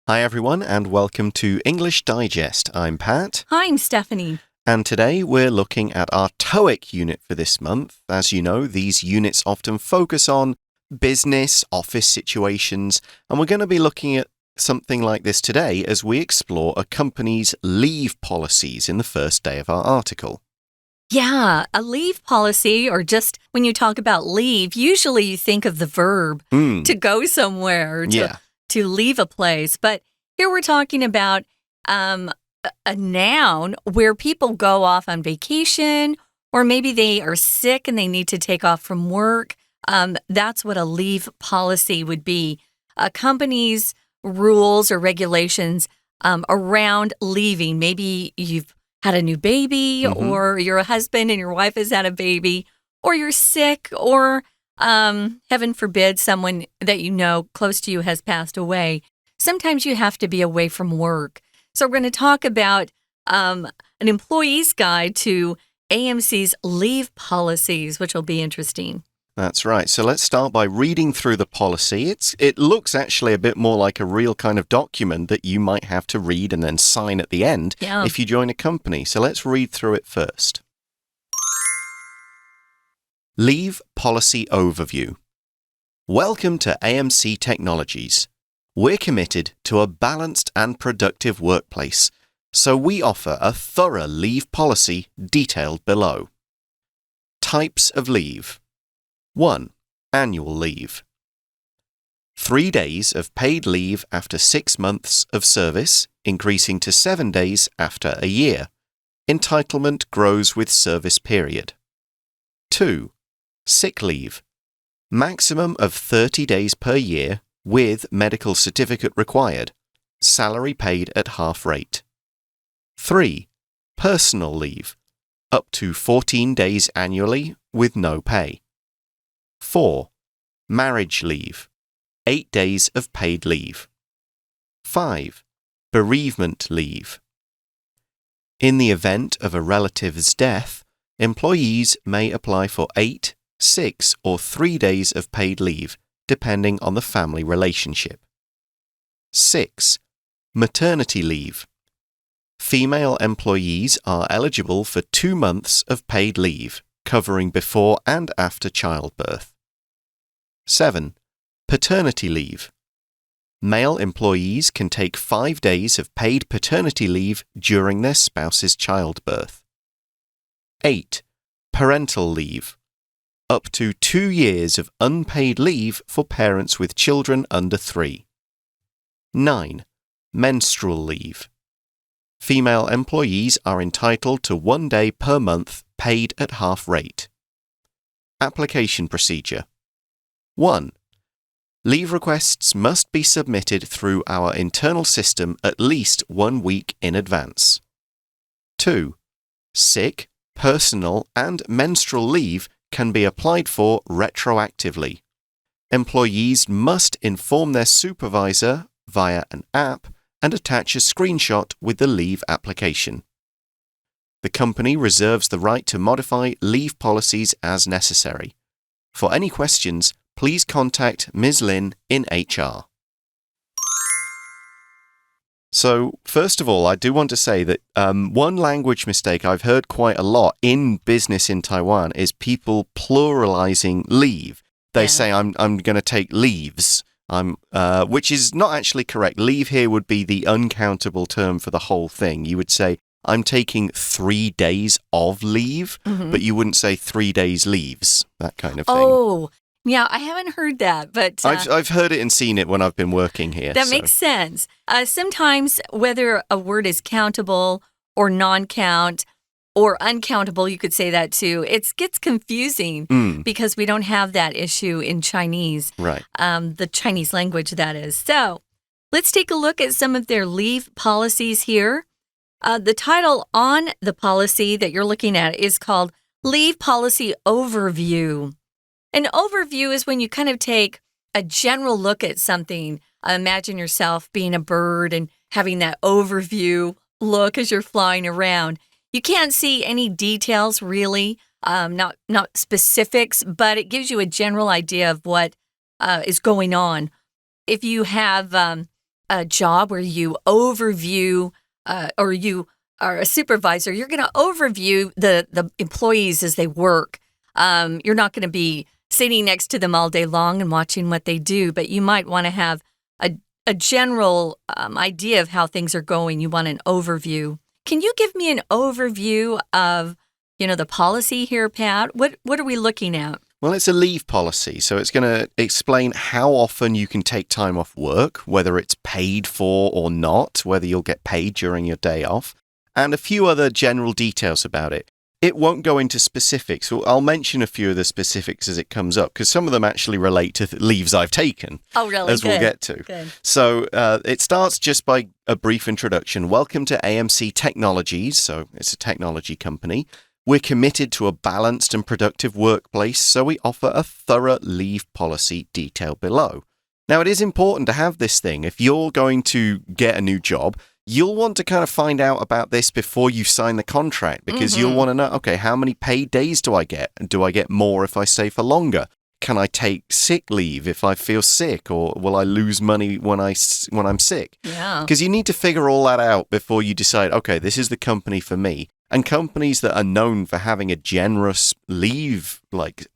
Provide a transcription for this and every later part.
Hi everyone and welcome to English Digest. I'm Pat. Hi, I'm Stephanie. And today we're looking at our TOEIC unit for this month. As you know, these units often focus on business, office situations, and we're going to be looking at something like this today as we explore a company's leave policies in the first day of our article. Yeah, a leave policy, or just when you talk about leave, usually you think of the verb to go somewhere, to leave a place. But here we're talking about a noun where people go off on vacation, or maybe they are sick and they need to take off from work. That's what a leave policy would be. A company's rules or regulations around leaving. Maybe you've had a new baby, or you're a husband and your wife has had a baby, or you're sick, or heaven forbid, someone that you know close to you has passed away. Sometimes you have to be away from work. So we're going to talk about an employee's guide to AMC's leave policies, which will be interesting. That's right. So let's start by reading through the policy. It looks actually a bit more like a real kind of document that you might have to read and then sign at the end if you join a company. So let's read through it first. Leave Policy Overview. Welcome to AMC Technologies. We're committed to a balanced and productive workplace, so we offer a thorough leave policy detailed below. Types of leave. 1. Annual leave. 3 days of paid leave after 6 months of service, increasing to 7 days after a year. Entitlement grows with service period. 2. Sick leave. Maximum of 30 days per year with medical certificate required. Salary paid at half rate. 3. Personal leave. Up to 14 days annually with no pay. 4. Marriage leave. 8 days of paid leave. 5. Bereavement leave. In the event of a relative's death, employees may apply for 8, 6, or 3 days of paid leave, depending on the family relationship. 6. Maternity leave. Female employees are eligible for 2 months of paid leave, covering before and after childbirth. 7. Paternity leave. Male employees can take 5 days of paid paternity leave during their spouse's childbirth. 8. Parental leave. Up to 2 years of unpaid leave for parents with children under 3. 9. Menstrual leave. Female employees are entitled to 1 day per month paid at half rate. Application procedure. 1. Leave requests must be submitted through our internal system at least 1 week in advance. 2. Sick, personal, and menstrual leave can be applied for retroactively. Employees must inform their supervisor via an app and attach a screenshot with the leave application. The company reserves the right to modify leave policies as necessary. For any questions, please contact Ms. Lin in HR. So, first of all, I do want to say that one language mistake I've heard quite a lot in business in Taiwan is people pluralizing leave. They say, I'm going to take leaves, which is not actually correct. Leave here would be the uncountable term for the whole thing. You would say, I'm taking 3 days of leave, but you wouldn't say 3 days leaves, that kind of thing. Oh, yeah, I haven't heard that, but I've heard it and seen it when I've been working here. That makes sense. Sometimes whether a word is countable or non-count or uncountable, you could say that too. It gets confusing because we don't have that issue in Chinese, right? The Chinese language, that is. So let's take a look at some of their leave policies here. The title on the policy that you're looking at is called Leave Policy Overview. An overview is when you kind of take a general look at something. Imagine yourself being a bird and having that overview look as you're flying around. You can't see any details really, not specifics, but it gives you a general idea of what is going on. If you have a job where you overview or you are a supervisor, you're going to overview the employees as they work. You're not going to be sitting next to them all day long and watching what they do, but you might want to have a general idea of how things are going. You want an overview. Can you give me an overview of, the policy here, Pat? What are we looking at? Well, it's a leave policy, so it's going to explain how often you can take time off work, whether it's paid for or not, whether you'll get paid during your day off, and a few other general details about it. It won't go into specifics. I'll mention a few of the specifics as it comes up, because some of them actually relate to leaves I've taken. Oh, really? As we'll get to. Good. So it starts just by a brief introduction. Welcome to AMC Technologies. So it's a technology company. We're committed to a balanced and productive workplace, so we offer a thorough leave policy detailed below. Now, it is important to have this thing. If you're going to get a new job, you'll want to kind of find out about this before you sign the contract, because you'll want to know, okay, how many paid days do I get? And do I get more if I stay for longer? Can I take sick leave if I feel sick, or will I lose money when I'm sick? Yeah. Because you need to figure all that out before you decide, okay, this is the company for me. And companies that are known for having a generous leave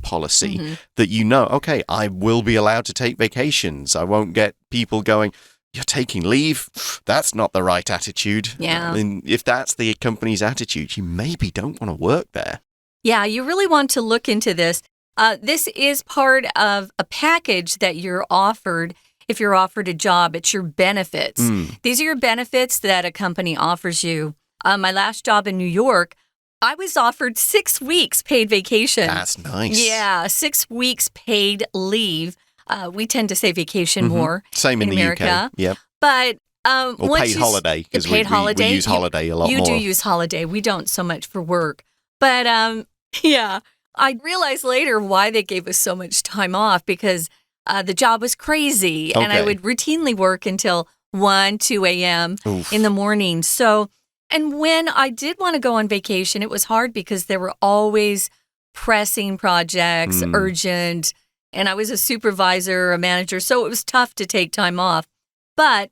policy that okay, I will be allowed to take vacations. I won't get people going, you're taking leave? That's not the right attitude. Yeah. And if that's the company's attitude, you maybe don't want to work there. Yeah, you really want to look into this. This is part of a package that you're offered. If you're offered a job, it's your benefits. These are your benefits that a company offers you. My last job in New York, I was offered 6 weeks paid vacation. That's nice. Yeah, 6 weeks paid leave. We tend to say vacation more. Same in America. the UK. Yep. But or paid holiday, because we use holiday a lot more. You do use holiday. We don't so much for work. But yeah, I realized later why they gave us so much time off, because the job was crazy. Okay. And I would routinely work until 1, 2 a.m. in the morning. And when I did want to go on vacation, it was hard because there were always pressing projects, urgent, and I was a supervisor, a manager, so it was tough to take time off. But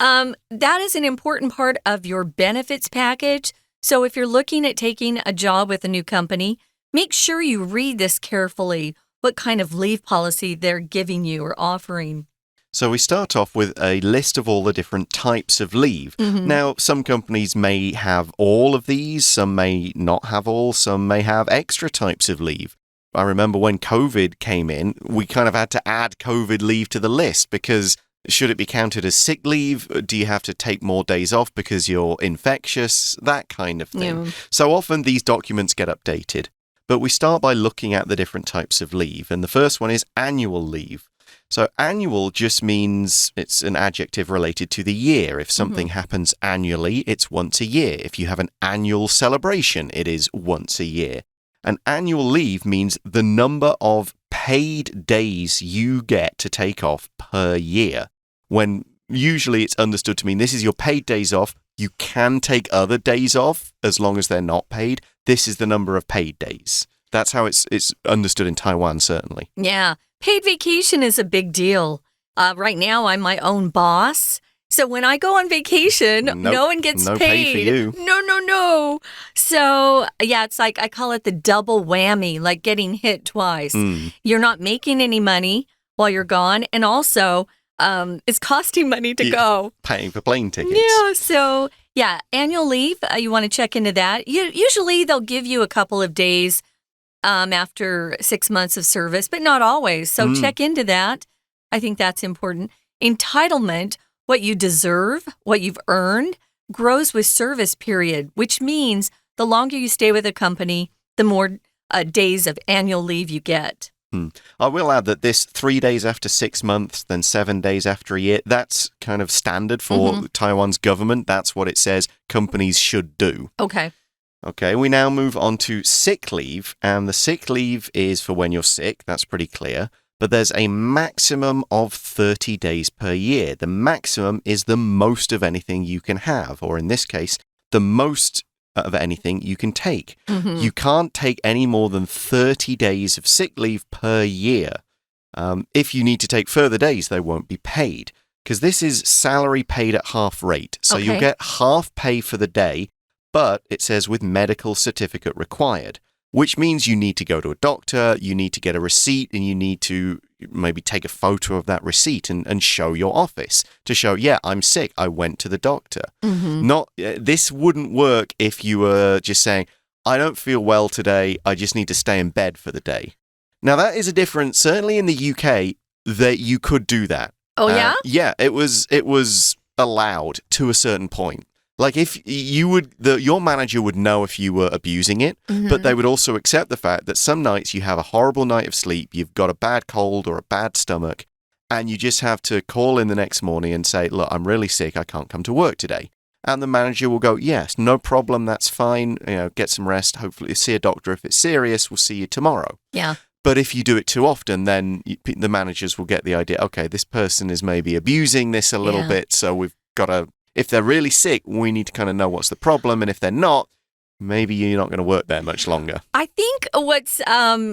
that is an important part of your benefits package. So if you're looking at taking a job with a new company, make sure you read this carefully, what kind of leave policy they're giving you or offering. So we start off with a list of all the different types of leave. Now, some companies may have all of these, some may not have all, some may have extra types of leave. I remember when COVID came in, we kind of had to add COVID leave to the list, because should it be counted as sick leave? Do you have to take more days off because you're infectious? That kind of thing. Yeah. So often these documents get updated. But we start by looking at the different types of leave. And the first one is annual leave. So annual just means it's an adjective related to the year. If something happens annually, it's once a year. If you have an annual celebration, it is once a year. And annual leave means the number of paid days you get to take off per year. When usually it's understood to mean this is your paid days off. You can take other days off as long as they're not paid. This is the number of paid days. That's how it's understood in Taiwan, certainly. Yeah. Paid vacation is a big deal. Right now, I'm my own boss. So when I go on vacation, no one gets paid. No paid. pay for you. No. So, yeah, it's like I call it the double whammy, like getting hit twice. You're not making any money while you're gone. And also, it's costing money to go. Paying for plane tickets. Yeah. So, yeah, annual leave, you want to check into that. Usually, they'll give you a couple of days after 6 months of service, but not always. So check into that. I think that's important. Entitlement, what you deserve, what you've earned, grows with service period, which means the longer you stay with a company, the more days of annual leave you get. I will add that this 3 days after 6 months, then 7 days after a year, that's kind of standard for Taiwan's government. That's what it says companies should do. Okay, we now move on to sick leave, and the sick leave is for when you're sick. That's pretty clear. But there's a maximum of 30 days per year. The maximum is the most of anything you can have, or in this case, the most of anything you can take. You can't take any more than 30 days of sick leave per year. If you need to take further days, they won't be paid. because this is salary paid at half rate. So Okay. you'll get half pay for the day, but it says with medical certificate required, which means you need to go to a doctor, you need to get a receipt, and you need to maybe take a photo of that receipt and show your office to show, yeah, I'm sick, I went to the doctor. This wouldn't work if you were just saying, I don't feel well today, I just need to stay in bed for the day. Now, that is a difference, certainly in the UK, that you could do that. Oh, yeah? Yeah, it was allowed to a certain point. Like if you would, your manager would know if you were abusing it, but they would also accept the fact that some nights you have a horrible night of sleep, you've got a bad cold or a bad stomach, and you just have to call in the next morning and say, look, I'm really sick, I can't come to work today. And the manager will go, yes, no problem, that's fine, get some rest, hopefully see a doctor. If it's serious, we'll see you tomorrow. Yeah. But if you do it too often, then the managers will get the idea, okay, this person is maybe abusing this a little bit, so we've got to, if they're really sick, we need to kind of know what's the problem. And if they're not, maybe you're not going to work there much longer. I think what's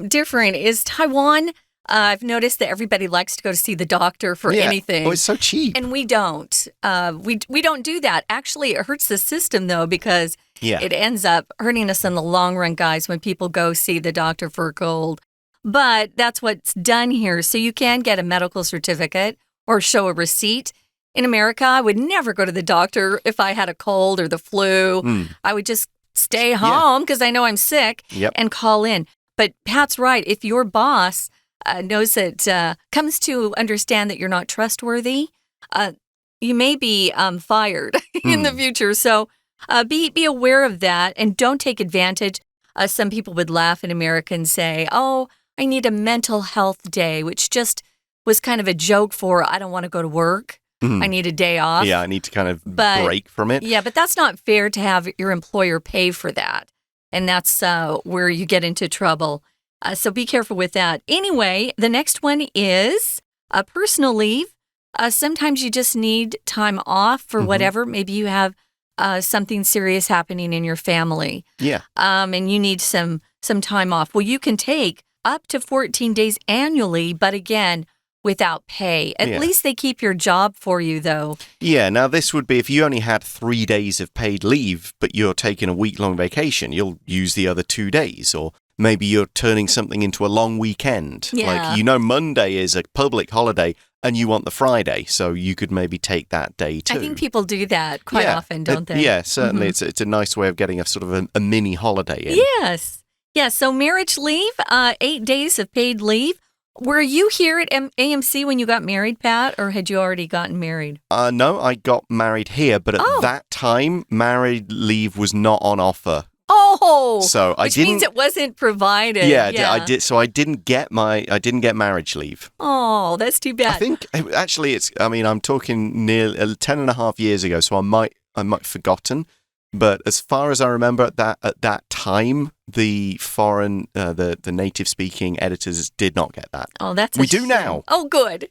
different is Taiwan. I've noticed that everybody likes to go to see the doctor for anything. Oh, it's so cheap. And we don't. We don't do that. Actually, it hurts the system, though, because it ends up hurting us in the long run, guys, when people go see the doctor for a cold. But that's what's done here. So you can get a medical certificate or show a receipt. In America, I would never go to the doctor if I had a cold or the flu. I would just stay home because I know I'm sick and call in. But Pat's right. If your boss knows that, comes to understand that you're not trustworthy, you may be fired in the future. So be aware of that and don't take advantage. Some people would laugh in America and say, oh, I need a mental health day, which just was kind of a joke for I don't want to go to work. I need a day off. Yeah, I need to kind of break from it. Yeah, but that's not fair to have your employer pay for that. And that's where you get into trouble. So be careful with that. Anyway, the next one is personal leave. Sometimes you just need time off for whatever. Maybe you have something serious happening in your family. Yeah. And you need some time off. Well, you can take up to 14 days annually, but again, without pay. At least they keep your job for you, though. Yeah, now this would be if you only had 3 days of paid leave, but you're taking a week-long vacation, you'll use the other 2 days. Or maybe you're turning something into a long weekend. Yeah. Like, Monday is a public holiday and you want the Friday, so you could maybe take that day too. I think people do that quite often, don't they? Yeah, certainly. It's a nice way of getting a sort of a mini holiday in. Yes. Yeah, so marriage leave, 8 days of paid leave. Were you here at AMC when you got married, Pat, or had you already gotten married? No, I got married here, but at that time, married leave was not on offer. Oh, so which means it wasn't provided. Yeah, I did. So I didn't get marriage leave. Oh, that's too bad. I think actually I'm talking near 10 and a half years ago, so I might have forgotten. But as far as I remember, at that time, the foreign, the native-speaking editors did not get that. Oh, that's we do now. Oh, good.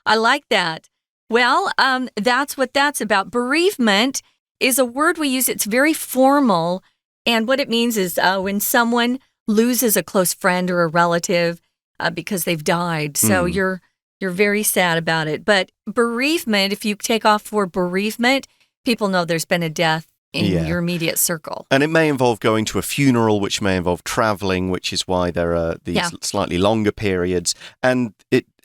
I like that. Well, that's what that's about. Bereavement is a word we use. It's very formal, and what it means is when someone loses a close friend or a relative because they've died. So you're very sad about it. But bereavement, if you take off for bereavement, people know there's been a death in your immediate circle. And it may involve going to a funeral, which may involve traveling, which is why there are these slightly longer periods. And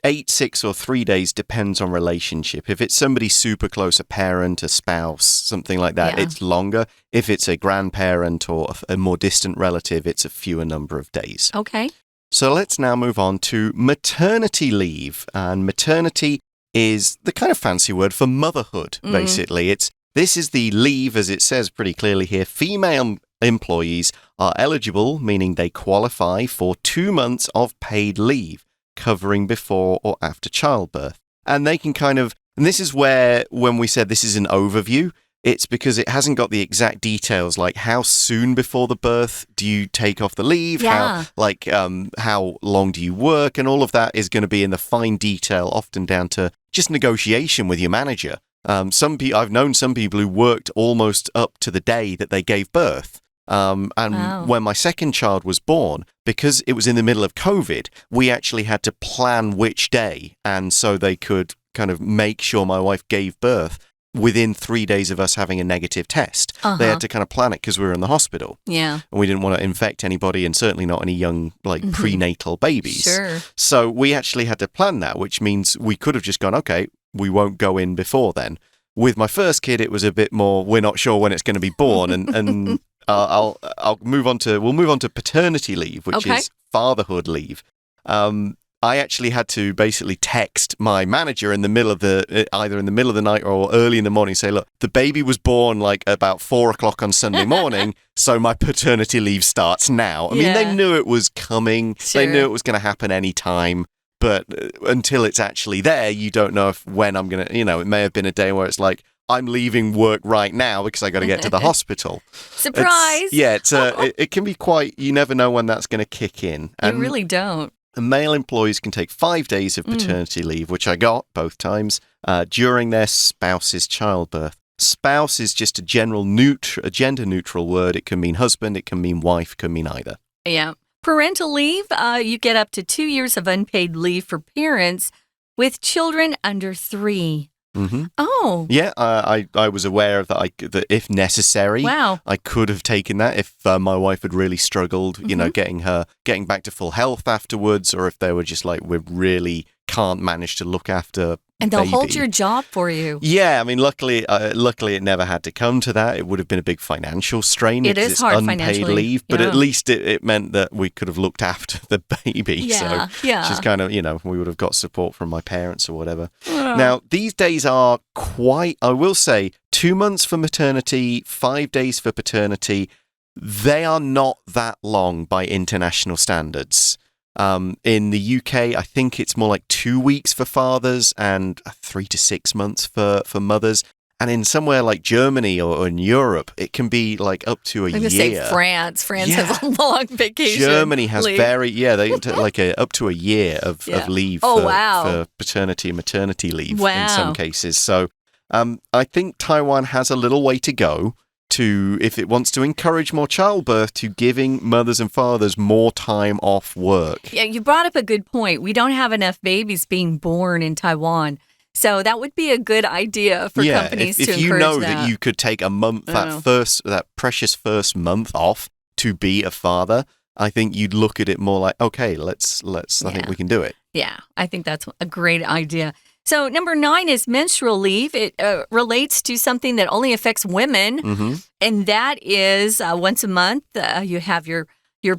8, 6, or 3 days depends on relationship. If it's somebody super close, a parent, a spouse, something like that, it's longer. If it's a grandparent or a more distant relative, it's a fewer number of days. Okay. So let's now move on to maternity leave. And maternity is the kind of fancy word for motherhood, basically. This is the leave, as it says pretty clearly here. Female employees are eligible, meaning they qualify for 2 months of paid leave, covering before or after childbirth. And they can and this is where, when we said this is an overview, it's because it hasn't got the exact details, like how soon before the birth do you take off the leave, how long do you work, and all of that is going to be in the fine detail, often down to just negotiation with your manager. I've known some people who worked almost up to the day that they gave birth. When my second child was born, because it was in the middle of COVID, we actually had to plan which day. And so they could kind of make sure my wife gave birth within 3 days of us having a negative test. They had to kind of plan it because we were in the hospital. Yeah. And we didn't want to infect anybody and certainly not any young, prenatal babies. Sure. So we actually had to plan that, which means we could have just gone, okay, we won't go in before then. With my first kid, it was a bit more, we're not sure when it's going to be born. And we'll move on to paternity leave, which is fatherhood leave. I actually had to basically text my manager in the middle of either in the middle of the night or early in the morning, say, look, the baby was born like about 4 o'clock on Sunday morning, so my paternity leave starts now. I mean, they knew it was coming. Sure. They knew it was going to happen any time. But until it's actually there, you don't know when I'm going to, it may have been a day where it's like, I'm leaving work right now because I got to get to the hospital. Surprise! It can be quite, you never know when that's going to kick in. You really don't. Male employees can take 5 days of paternity leave, which I got both times, during their spouse's childbirth. Spouse is just a gender-neutral word. It can mean husband, it can mean wife, it can mean either. Yeah. Parental leave, you get up to 2 years of unpaid leave for parents with children under 3. Mm-hmm. Oh. Yeah, I was aware of that, that if necessary, I could have taken that if my wife had really struggled, getting back to full health afterwards, or if they were just like, we really can't manage to look after And they'll baby. hold your job for you. Yeah, I mean, luckily it never had to come to that. It would have been a big financial strain. It is hard unpaid financially. leave, but at least it meant that we could have looked after the baby. Yeah, Which is kind of, we would have got support from my parents or whatever. Now, these days are quite, I will say, 2 months for maternity, 5 days for paternity. They are not that long by international standards. In the UK, I think it's more like 2 weeks for fathers and 3 to 6 months for mothers. And in somewhere like Germany or in Europe, it can be like up to a year. I'm going to say France. France has a long vacation. Germany has leave. they like up to a year of leave for paternity and maternity leave in some cases. So I think Taiwan has a little way to go if it wants to encourage more childbirth, to giving mothers and fathers more time off work. Yeah, you brought up a good point. We don't have enough babies being born in Taiwan. So that would be a good idea for companies to encourage that. If you know that you could take a month, that precious first month off to be a father, I think you'd look at it more like, okay, let's I think we can do it. Yeah, I think that's a great idea. So number 9 is menstrual leave. It relates to something that only affects women, and that is once a month you have your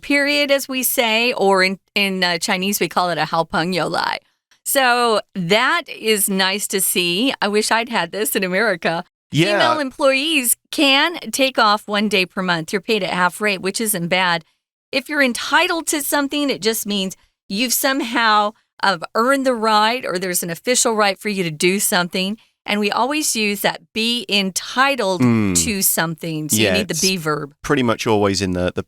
period, as we say, or in Chinese we call it a 好朋友来. So that is nice to see. I wish I'd had this in America. Yeah. Female employees can take off 1 day per month. You're paid at half rate, which isn't bad. If you're entitled to something, it just means you've somehow earned the right, or there's an official right for you to do something. And we always use that be entitled to something. So you need the be verb. Pretty much always in the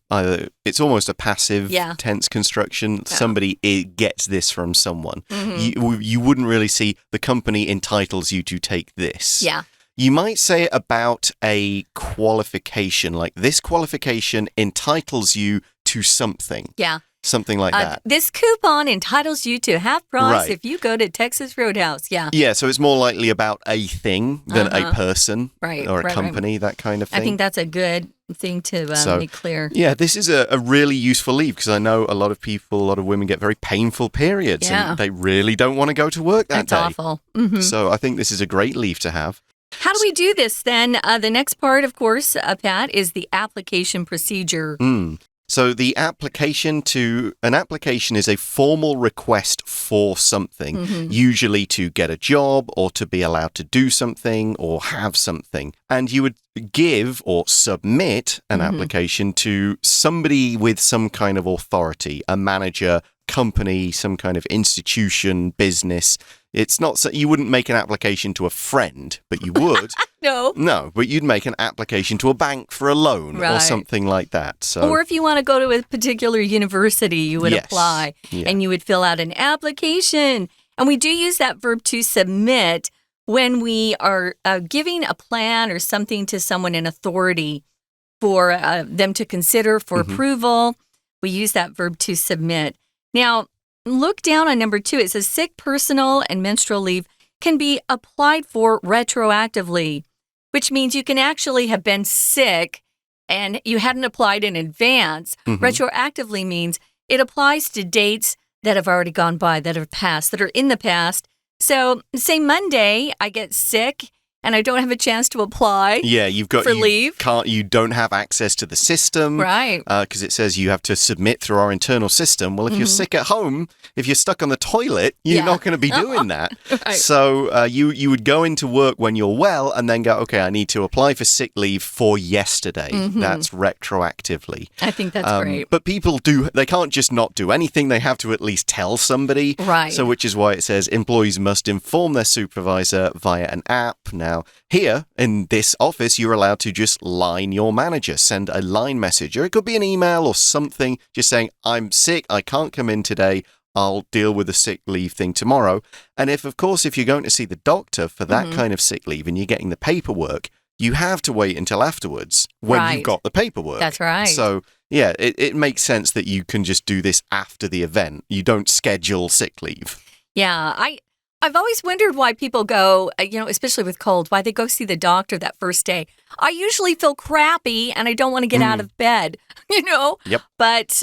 it's almost a passive tense construction. Yeah. Somebody gets this from someone. You wouldn't really see the company entitles you to take this. Yeah. You might say it about a qualification, like this qualification entitles you to something. Yeah. Something like that. This coupon entitles you to half price if you go to Texas Roadhouse. Yeah. Yeah, so it's more likely about a thing than a person or a company, that kind of thing. I think that's a good thing to make clear. Yeah, this is a really useful leave because I know a lot of women get very painful periods and they really don't want to go to work that day. That's awful. So I think this is a great leave to have. How do we do this then? The next part, of course, Pat, is the application procedure. So an application is a formal request for something, usually to get a job or to be allowed to do something or have something. And you would give or submit an application to somebody with some kind of authority, a manager, company, some kind of institution, business. It's not so you wouldn't make an application to a friend, but you would. No, but you'd make an application to a bank for a loan or something like that. So, or if you want to go to a particular university, you would apply and you would fill out an application. And we do use that verb to submit when we are giving a plan or something to someone in authority for them to consider for approval. We use that verb to submit. Now, look down on number 2. It says sick, personal, and menstrual leave. can be applied for retroactively, which means you can actually have been sick and you hadn't applied in advance. Retroactively means it applies to dates that have already gone by, that have passed, that are in the past. So, say Monday, I get sick and I don't have a chance to apply for leave. You don't have access to the system. Right. Because it says you have to submit through our internal system. Well, if you're sick at home, if you're stuck on the toilet, you're not going to be doing that. Right. So you would go into work when you're well and then go, okay, I need to apply for sick leave for yesterday. That's retroactively. I think that's great. But people they can't just not do anything. They have to at least tell somebody. Right. So which is why it says employees must inform their supervisor via an app. Now, here in this office, you're allowed to just line your manager, send a line message, or it could be an email or something just saying, I'm sick, I can't come in today, I'll deal with the sick leave thing tomorrow. And if you're going to see the doctor for that kind of sick leave and you're getting the paperwork, you have to wait until afterwards when you've got the paperwork. That's right. So, yeah, it makes sense that you can just do this after the event. You don't schedule sick leave. Yeah, I've always wondered why people go, especially with cold, why they go see the doctor that first day. I usually feel crappy and I don't want to get out of bed, Yep. But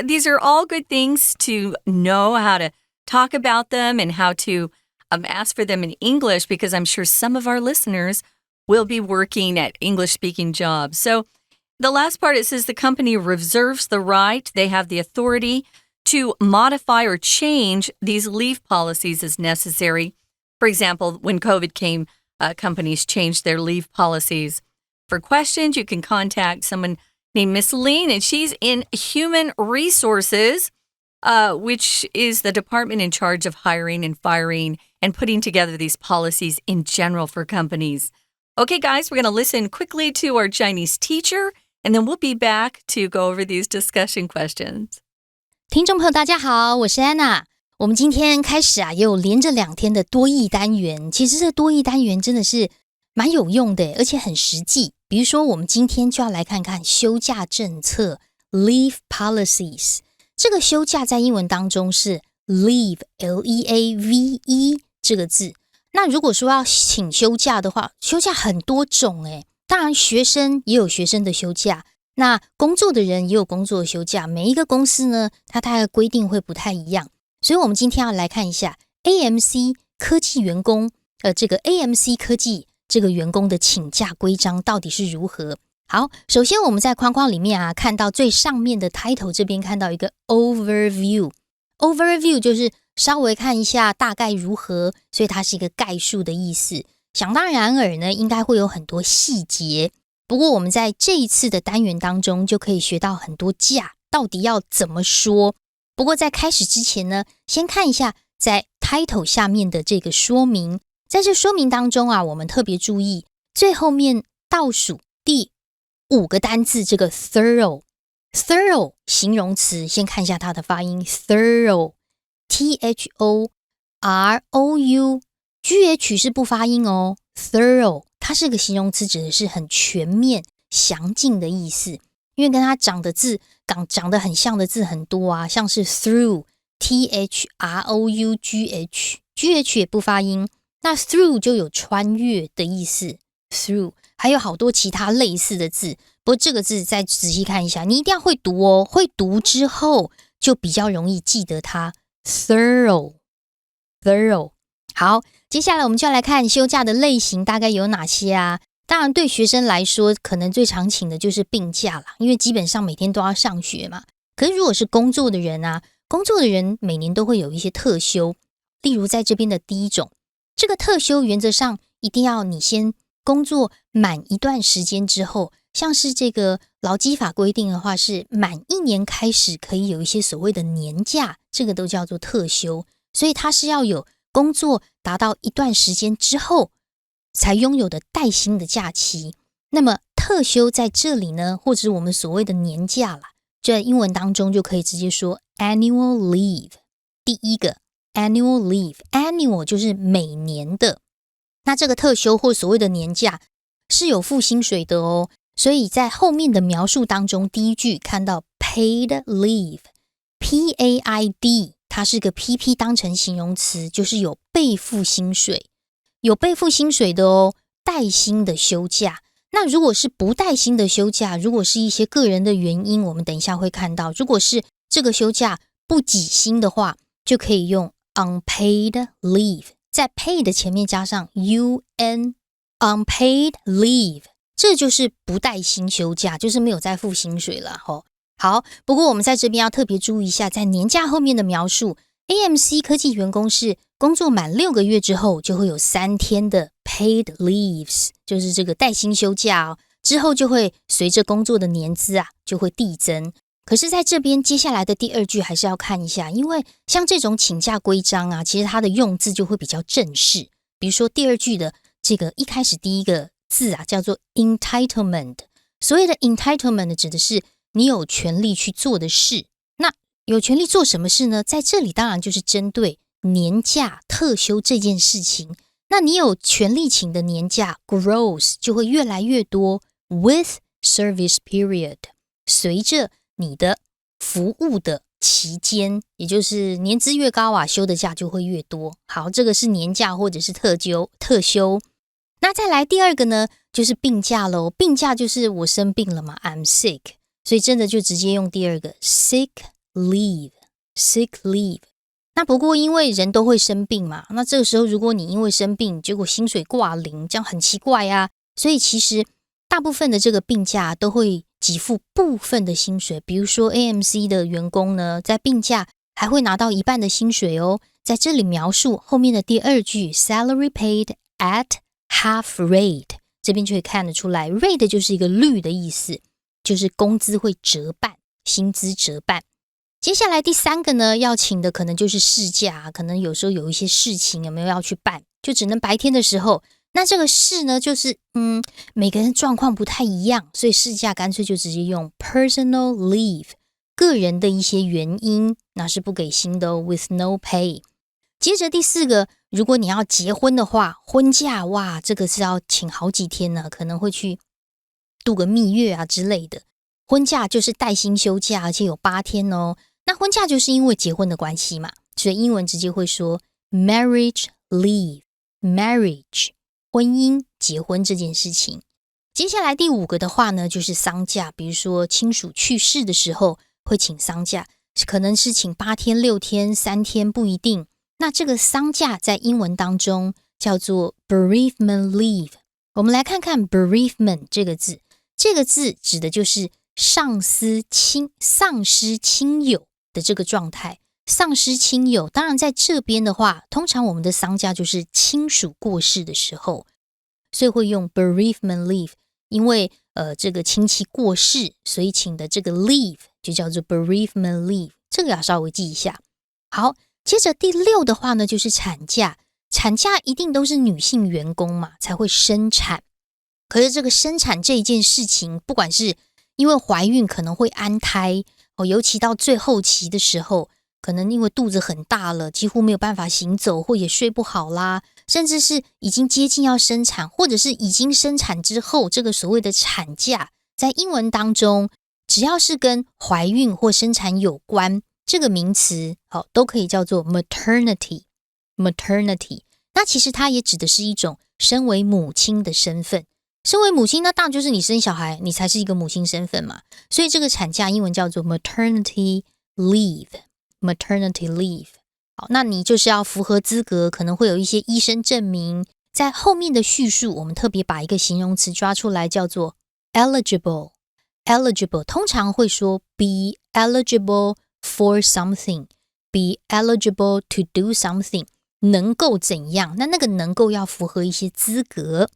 these are all good things to know how to talk about them and how to ask for them in English, because I'm sure some of our listeners will be working at English-speaking jobs. So the last part, it says the company reserves the right, they have the authority to modify or change these leave policies as necessary. For example, when COVID came, companies changed their leave policies. For questions, you can contact someone named Miss Lean, and she's in Human Resources, which is the department in charge of hiring and firing and putting together these policies in general for companies. Okay, guys, we're going to listen quickly to our Chinese teacher, and then we'll be back to go over these discussion questions. 听众朋友大家好，我是安娜。我们今天开始也有连着2天的多益单元。其实这多益单元真的是蛮有用的，而且很实际。比如说我们今天就要来看看休假政策 Leave Policies。 这个休假在英文当中是 Leave L-E-A-V-E 这个字。那如果说要请休假的话，休假很多种当然学生也有学生的休假，那工作的人也有工作的休假，每一个公司呢，它的规定会不太一样。所以我们今天要来看一下 AMC 科技员工这个 AMC 科技这个员工的请假规章到底是如何。好，首先我们在框框里面看到最上面的 title 这边看到一个 overview 就是稍微看一下大概如何，所以它是一个概述的意思。想当然尔呢，应该会有很多细节。不过我们在这一次的单元当中就可以学到很多假到底要怎么说。不过在开始之前呢，先看一下在 title 下面的这个说明。在这说明当中我们特别注意最后面倒数第5个单字这个 thorough 形容词，先看一下它的发音 thorough T-H-O-R-O-U G-H 是不发音哦 thorough它是个形容词，指的是很全面详尽的意思。因为跟它长得很像的字很多像是 through T-H-R-O-U-G-H G-H 也不发音。那 through 就有穿越的意思 through， 还有好多其他类似的字。不过这个字再仔细看一下，你一定要会读哦，会读之后就比较容易记得它 thorough。 好，接下来我们就要来看休假的类型大概有哪些当然对学生来说可能最常请的就是病假啦，因为基本上每天都要上学嘛。可是如果是工作的人工作的人每年都会有一些特休。例如在这边的第一种，这个特休原则上一定要你先工作满一段时间之后，像是这个劳基法规定的话是满1年开始可以有一些所谓的年假，这个都叫做特休。所以它是要有工作达到一段时间之后才拥有的带薪的假期。那么特休在这里呢，或者我们所谓的年假啦，在英文当中就可以直接说 annual leave。 第一个 annual leave， annual 就是每年的，那这个特休或所谓的年假是有付薪水的哦。所以在后面的描述当中，第一句看到 paid leave， P-A-I-D 它是个 PP 当成形容词，就是有被付薪水，有被付薪水的哦，带薪的休假。那如果是不带薪的休假，如果是一些个人的原因，我们等一下会看到，如果是这个休假不给薪的话，就可以用 unpaid leave， 在 paid 的前面加上 un， unpaid leave， 这就是不带薪休假，就是没有再付薪水了吼。好，不过我们在这边要特别注意一下，在年假后面的描述 AMC 科技员工是工作满6个月之后就会有3天的 paid leaves， 就是这个带薪休假哦，之后就会随着工作的年资啊就会递增。可是在这边接下来的第2句还是要看一下，因为像这种请假规章啊，其实它的用字就会比较正式。比如说第2句的这个一开始第一个字啊叫做 entitlement， 所谓的 entitlement 指的是你有权利去做的事。那有权利做什么事呢？在这里当然就是针对年假特休这件事情。那你有权利请的年假 grows 就会越来越多 with service period， 随着你的服务的期间，也就是年资越高啊，休的假就会越多。好，这个是年假或者是特休。那再来第2个呢，就是病假咯。病假就是我生病了嘛 I'm sick， 所以真的就直接用第2个 sick leave。 那不过因为人都会生病嘛，那这个时候如果你因为生病结果薪水挂零，这样很奇怪啊。所以其实大部分的这个病假都会给付部分的薪水，比如说 AMC 的员工呢，在病假还会拿到1半的薪水哦。在这里描述后面的第2句 salary paid at half rate， 这边就会看得出来 rate 就是一个率的意思，就是工资会折半，薪资折半。接下来第3个呢，要请的可能就是事假，可能有时候有一些事情有没有要去办，就只能白天的时候。那这个事呢，就是每个人状况不太一样，所以事假干脆就直接用 personal leave， 个人的一些原因，那是不给薪的哦 with no pay。 接着第4个，如果你要结婚的话，婚假哇，这个是要请好几天呢，可能会去度个蜜月啊之类的。婚假就是带薪休假，而且有8天哦。那婚假就是因为结婚的关系嘛，所以英文直接会说 marriage leave， marriage婚姻结婚这件事情。接下来第5个的话呢，就是丧假，比如说亲属去世的时候会请丧假，可能是请8天、6天、3天不一定。那这个丧假在英文当中叫做 bereavement leave。 我们来看看 bereavement 这个字，这个字指的就是丧失亲友的这个状态。丧失亲友，当然在这边的话，通常我们的丧假就是亲属过世的时候，所以会用 bereavement leave， 因为这个亲戚过世，所以请的这个 leave 就叫做 bereavement leave， 这个要稍微记一下。好，接着第6的话呢，就是产假。产假一定都是女性员工嘛才会生产，可是这个生产这一件事情，不管是因为怀孕可能会安胎尤其到最后期的时候，可能因为肚子很大了，几乎没有办法行走，或也睡不好啦，甚至是已经接近要生产，或者是已经生产之后，这个所谓的产假，在英文当中，只要是跟怀孕或生产有关，这个名词都可以叫做 maternity。 那其实它也指的是一种身为母亲的身份。身为母亲，那当然就是你生小孩，你才是一个母亲身份嘛。所以这个产假英文叫做 maternity leave。 好，那你就是要符合资格，可能会有一些医生证明。在后面的叙述，我们特别把一个形容词抓出来，叫做 eligible。 通常会说 be eligible for something， be eligible to do something， 能够怎样，那个能够要符合一些资格。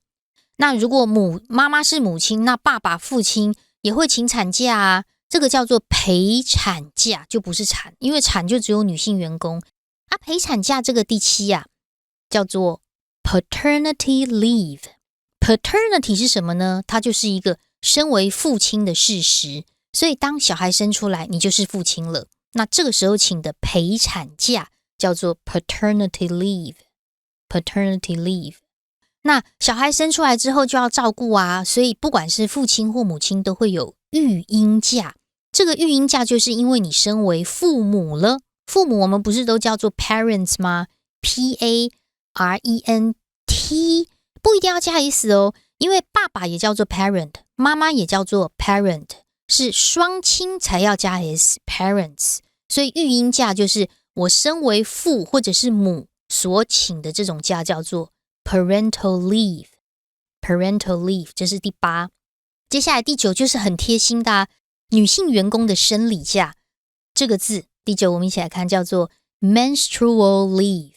那如果妈妈是母亲，那爸爸父亲也会请产假啊，这个叫做陪产假，就不是产，因为产就只有女性员工啊。陪产假这个第7啊，叫做 paternity leave。 paternity 是什么呢？它就是一个身为父亲的事实，所以当小孩生出来，你就是父亲了。那这个时候请的陪产假叫做 paternity leave。 那小孩生出来之后就要照顾啊，所以不管是父亲或母亲都会有育婴假。这个育婴假就是因为你身为父母了，父母我们不是都叫做 parents 吗？ P-A-R-E-N-T 不一定要加 S 哦，因为爸爸也叫做 parent， 妈妈也叫做 parent， 是双亲才要加 S parents， 所以育婴假就是我身为父或者是母所请的这种假叫做 parental leave， parental leave 这是第8。接下来第9就是很贴心的女性员工的生理假，这个字第9我们一起来看叫做 menstrual leave。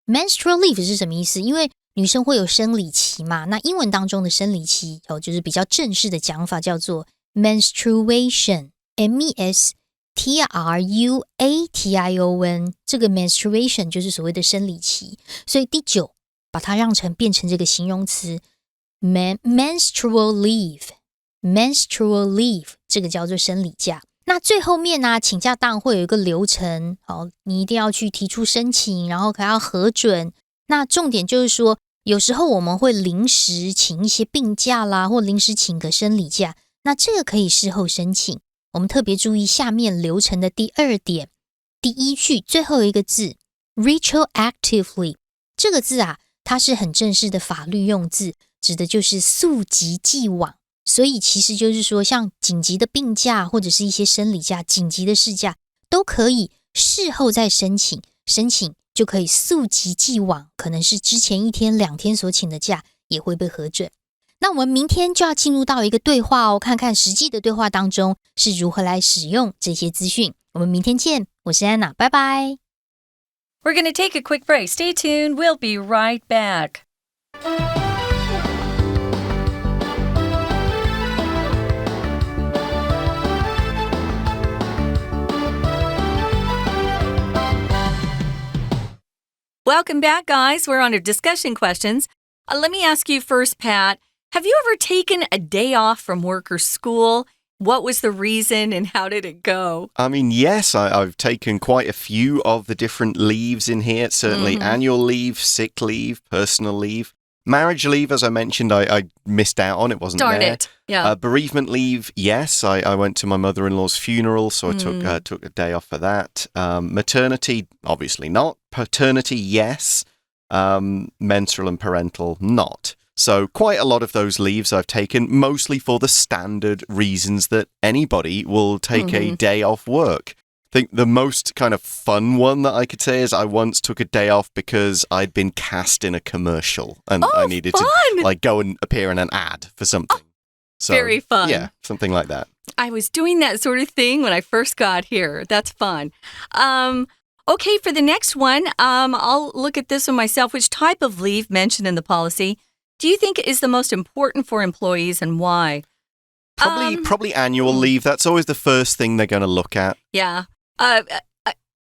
menstrual leave 是什么意思？因为女生会有生理期嘛，那英文当中的生理期就是比较正式的讲法叫做 menstruation， M-E-S-T-R-U-A-T-I-O-N， 这个 menstruation 就是所谓的生理期，所以第9把它变成这个形容词 menstrual leave， menstrual leave 这个叫做生理假。那最后面请假当然会有一个流程，你一定要去提出申请，然后还要核准。那重点就是说，有时候我们会临时请一些病假啦，或临时请个生理假，那这个可以事后申请。我们特别注意下面流程的第2点，第1句最后一个字 retroactively， 这个字它是很正式的法律用字，指的就是溯及既往。所以其实就是说，像紧急的病假或者是一些生理假、紧急的事假，都可以事后再申请，申请就可以溯及既往，可能是之前1天、2天所请的假也会被核准。那我们明天就要进入到一个对话看看实际的对话当中是如何来使用这些资讯。我们明天见，我是安娜，拜拜。 We're going to take a quick break. Stay tuned. We'll be right back. Welcome back, guys. We're on to discussion questions. Let me ask you first, Pat. Have you ever taken a day off from work or school? What was the reason and how did it go? I mean, yes, I've taken quite a few of the different leaves in here. Certainly annual leave, sick leave, personal leave. Marriage leave, as I mentioned, I missed out on. It wasn't Darn there. It. Yeah. Bereavement leave, yes. I went to my mother-in-law's funeral, so I took a day off for that. Maternity, obviously not. Paternity, yes. Menstrual and parental, not. So quite a lot of those leaves I've taken, mostly for the standard reasons that anybody will take a day off work. I think the most kind of fun one that I could say is I once took a day off because I'd been cast in a commercial and I needed to go and appear in an ad for something. So, very fun. Yeah, something like that. I was doing that sort of thing when I first got here. That's fun. Okay, for the next one, I'll look at this one myself. Which type of leave mentioned in the policy do you think is the most important for employees and why? Probably annual leave. That's always the first thing they're going to look at. Yeah.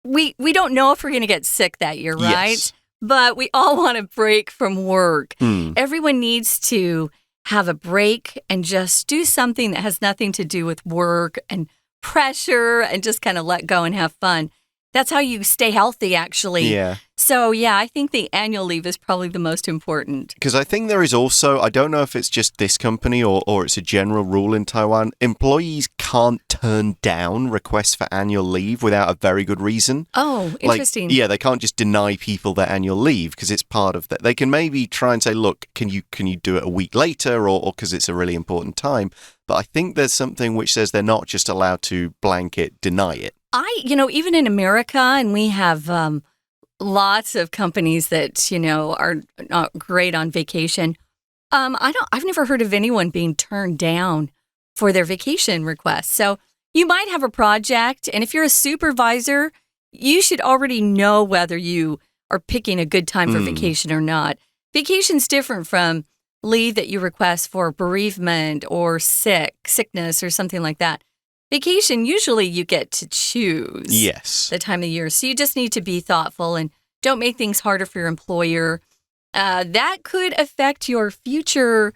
We don't know if we're going to get sick that year, right? Yes. But we all want a break from work. Everyone needs to have a break and just do something that has nothing to do with work and pressure and just kind of let go and have fun. That's how you stay healthy, actually. Yeah. So, yeah, I think the annual leave is probably the most important. Because I think there is also, I don't know if it's just this company or it's a general rule in Taiwan, employees can't turn down requests for annual leave without a very good reason. Oh, interesting. They can't just deny people their annual leave because it's part of that. They can maybe try and say, look, can you do it a week later or because it's a really important time? But I think there's something which says they're not just allowed to blanket deny it. Even in America, and we have lots of companies that, are not great on vacation. I've never heard of anyone being turned down for their vacation requests. So you might have a project, and if you're a supervisor, you should already know whether you are picking a good time for vacation or not. Vacation's different from leave that you request for bereavement or sickness or something like that. Vacation, usually you get to choose the time of year. So you just need to be thoughtful and don't make things harder for your employer. That could affect your future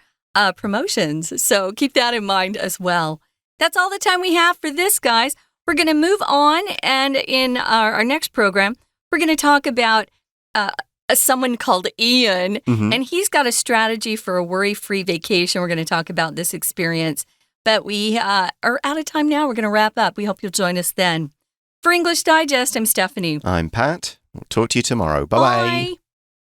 promotions. So keep that in mind as well. That's all the time we have for this, guys. We're going to move on. And in our next program, we're going to talk about someone called Ian. And he's got a strategy for a worry-free vacation. We're going to talk about this experience. But we are out of time now. We're going to wrap up. We hope you'll join us then. For English Digest, I'm Stephanie. I'm Pat. We'll talk to you tomorrow. Bye-bye. Bye.